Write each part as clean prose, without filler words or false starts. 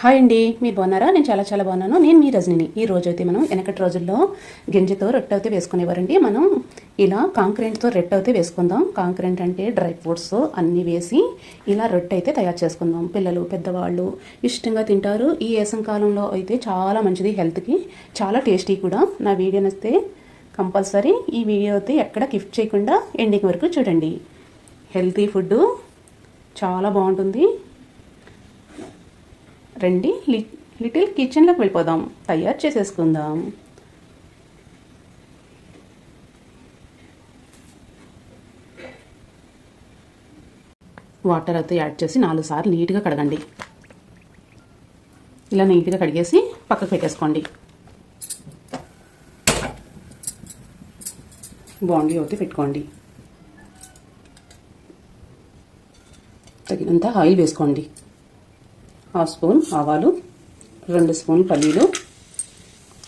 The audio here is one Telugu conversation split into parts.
హాయ్ అండి, మీరు బాగున్నారా? నేను చాలా చాలా బాగున్నాను. నేను మీ రజనిని. ఈ రోజు అయితే మనం వెనకటి రోజుల్లో గింజతో రొట్టె అయితే వేసుకునేవారండి. మనం ఇలా కాంక్రెంట్తో రొట్టె అయితే వేసుకుందాం. కాంక్రెంట్ అంటే డ్రై ఫ్రూట్స్ అన్నీ వేసి ఇలా రొట్టె అయితే తయారు చేసుకుందాం. పిల్లలు పెద్దవాళ్ళు ఇష్టంగా తింటారు. ఈ వేసవికాలంలో అయితే చాలా మంచిది, హెల్త్కి చాలా టేస్టీ కూడా. నా వీడియో నచ్చితే కంపల్సరీ ఈ వీడియో అయితే ఎక్కడ గిఫ్ట్ చేయకుండా ఎండింగ్ వరకు చూడండి. హెల్తీ ఫుడ్ చాలా బాగుంటుంది. రండి, లిటిల్ కిచెన్లోకి వెళ్ళిపోదాం, తయారు చేసేసుకుందాం. వాటర్ అయితే యాడ్ చేసి 4 సార్లు నీట్గా కడగండి. ఇలా నీట్గా కడిగేసి పక్కకు పెట్టేసుకోండి. బాండీ అయితే పెట్టుకోండి. తగినంత ఆయిల్ వేసుకోండి. 1/2 స్పూన్ ఆవాలు, 2 స్పూన్లు పల్లీలు,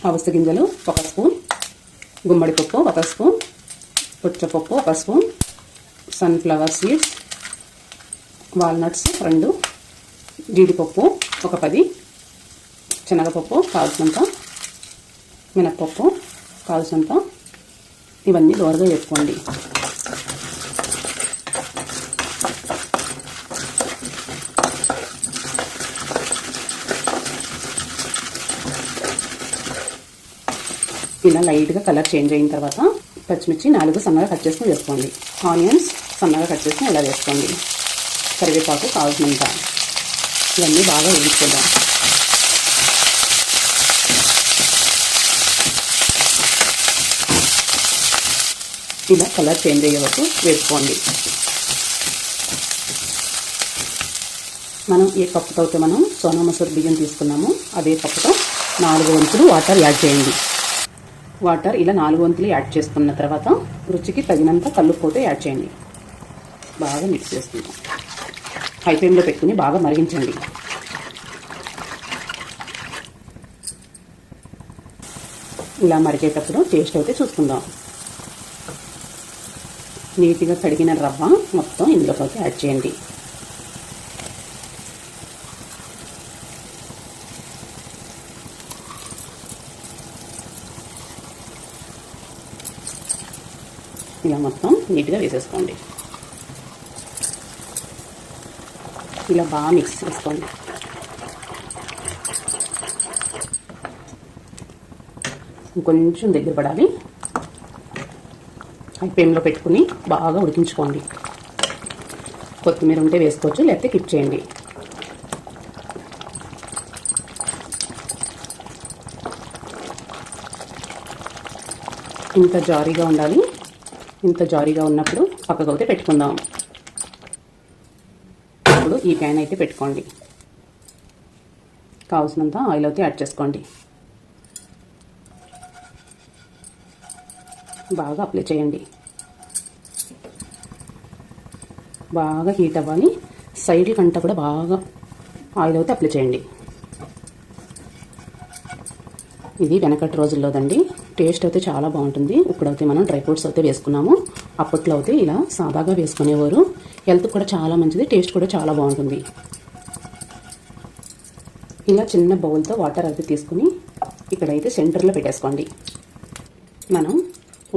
అవిసె గింజలు 1 స్పూన్, గుమ్మడి పప్పు 1 స్పూన్, పుచ్చపప్పు 1 స్పూన్, సన్ఫ్లవర్ సీడ్స్, వాల్నట్స్ 2, జీడిపప్పు 10, శనగపప్పు కాల్సినంత, మినప్పప్పు కాల్సినంత. ఇవన్నీ దోరగా వేసుకోండి. ఇలా లైట్గా కలర్ చేంజ్ అయిన తర్వాత పచ్చిమిర్చి 4 సన్నగా కట్ చేసుకుని వేసుకోండి. ఆనియన్స్ సన్నగా కట్ చేసుకుని ఇలా వేసుకోండి. కరివేపాకు కావాల్సినంత. ఇవన్నీ బాగా వేయించుకుందాం. ఇలా కలర్ చేంజ్ అయ్యే వరకు వేసుకోండి. మనం ఏ కప్పుతో అయితే మనం సోనా మసూర్ బియ్యం తీసుకున్నామో అదే కప్పుతో 4 వంతులు వాటర్ యాడ్ చేయండి. వాటర్ ఇలా 4 వంతులు యాడ్ చేసుకున్న తర్వాత రుచికి తగినంత కల్లుపోతే యాడ్ చేయండి. బాగా మిక్స్ చేసుకుంటాం. హై ఫ్లేమ్లో పెట్టుకుని బాగా మరిగించండి. ఇలా మరిగేటప్పుడు టేస్ట్ అయితే చూసుకుందాం. నీట్గా కడిగిన రవ్వ మొత్తం ఇందులోకి యాడ్ చేయండి. ఇలా మొత్తం నీట్గా వేసేసుకోండి. ఇలా బాగా మిక్స్ చేసుకోండి. కొంచెం దగ్గర పడాలి. హై ఫ్లేమ్లో పెట్టుకుని బాగా ఉడికించుకోండి. కొత్తిమీర ఉంటే వేసుకోవచ్చు, లేకపోతే కిప్ చేయండి. ఇంత జారీగా ఉండాలి. ఇంత జారీగా ఉన్నప్పుడు పక్కకు అయితే పెట్టుకుందాం. ఇప్పుడు ఈ ప్యాన్ అయితే పెట్టుకోండి. కావాల్సినంత ఆయిల్ అయితే యాడ్ చేసుకోండి. బాగా అప్లై చేయండి. బాగా హీట్ అవ్వాలి. సైడ్ల కంట కూడా బాగా ఆయిల్ అయితే అప్లై చేయండి. ఇది వెనకటి రోజుల్లోదండి. టేస్ట్ అయితే చాలా బాగుంటుంది. ఇప్పుడైతే మనం డ్రై ఫ్రూట్స్ అయితే వేసుకున్నాము. అప్పట్లో అయితే ఇలా సాదాగా వేసుకునేవారు. హెల్త్ కూడా చాలా మంచిది, టేస్ట్ కూడా చాలా బాగుంటుంది. ఇలా చిన్న బౌల్తో వాటర్ అయితే తీసుకుని ఇక్కడైతే సెంటర్లో పెట్టేసుకోండి. మనం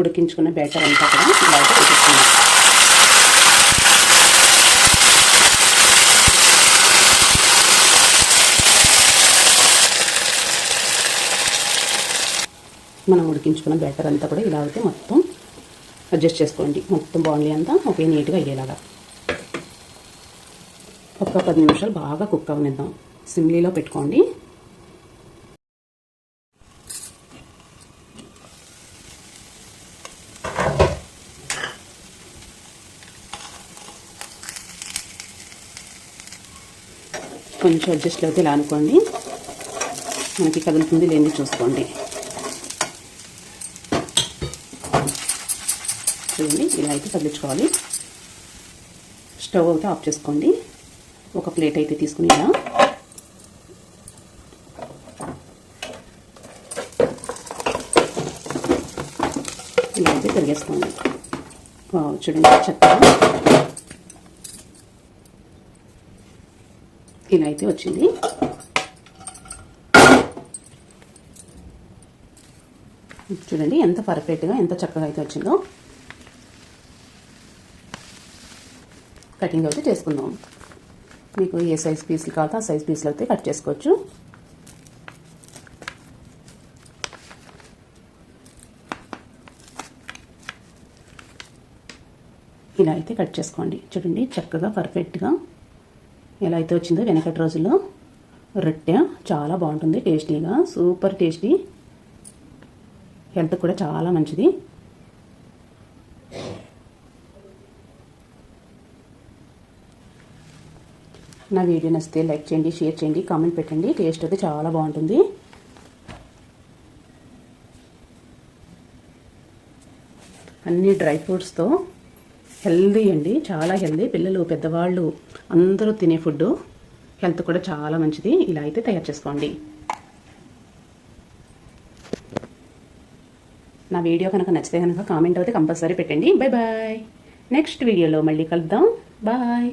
ఉడికించుకున్న బ్యాటర్ అంతా కూడా ఇలా అయితే పెట్టేసుకుందాం. మనం ఉడికించుకున్న బ్యాటర్ అంతా కూడా ఇలా అయితే మొత్తం అడ్జస్ట్ చేసుకోండి. మొత్తం బాండ్లీ అంతా ఒకే నీట్గా అయ్యేలాగా ఒక 10 నిమిషాలు బాగా కుక్ అవనిద్దాం. సిమ్లీలో పెట్టుకోండి. కొంచెం అడ్జస్ట్ అయితే ఇలా అనుకోండి. మనకి కదులుతుంది లేని చూసుకోండి. చూడండి, ఇలా అయితే కదిలించుకోవాలి. స్టవ్ అయితే ఆఫ్ చేసుకోండి. ఒక ప్లేట్ అయితే తీసుకుని ఇలా అయితే తిరిగేసుకోండి. చూడండి చక్కగా ఇలా అయితే వచ్చింది. చూడండి ఎంత పర్ఫెక్ట్గా ఎంత చక్కగా అయితే వచ్చిందో. కటింగ్ అయితే చేసుకుందాం. మీకు ఏ సైజ్ పీసులు కావాలో ఆ సైజ్ పీసులు అయితే కట్ చేసుకోవచ్చు. ఇలా అయితే కట్ చేసుకోండి. చూడండి చక్కగా పర్ఫెక్ట్గా ఎలా అయితే వచ్చిందో. వెనకటి రోజుల్లో రొట్టె చాలా బాగుంటుంది, టేస్టీగా, సూపర్ టేస్టీ, హెల్త్ కూడా చాలా మంచిది. నా వీడియో నచ్చితే లైక్ చేయండి, షేర్ చేయండి, కామెంట్ పెట్టండి. టేస్ట్ అయితే చాలా బాగుంటుంది. అన్ని డ్రై ఫ్రూట్స్తో హెల్దీ అండి, చాలా హెల్దీ. పిల్లలు పెద్దవాళ్ళు అందరూ తినే ఫుడ్, హెల్త్ కూడా చాలా మంచిది. ఇలా అయితే తయారు చేసుకోండి. నా వీడియో కనుక నచ్చితే కనుక కామెంట్ అయితే కంపల్సరీ పెట్టండి. Bye bye. నెక్స్ట్ వీడియోలో మళ్ళీ కలుద్దాం. బాయ్.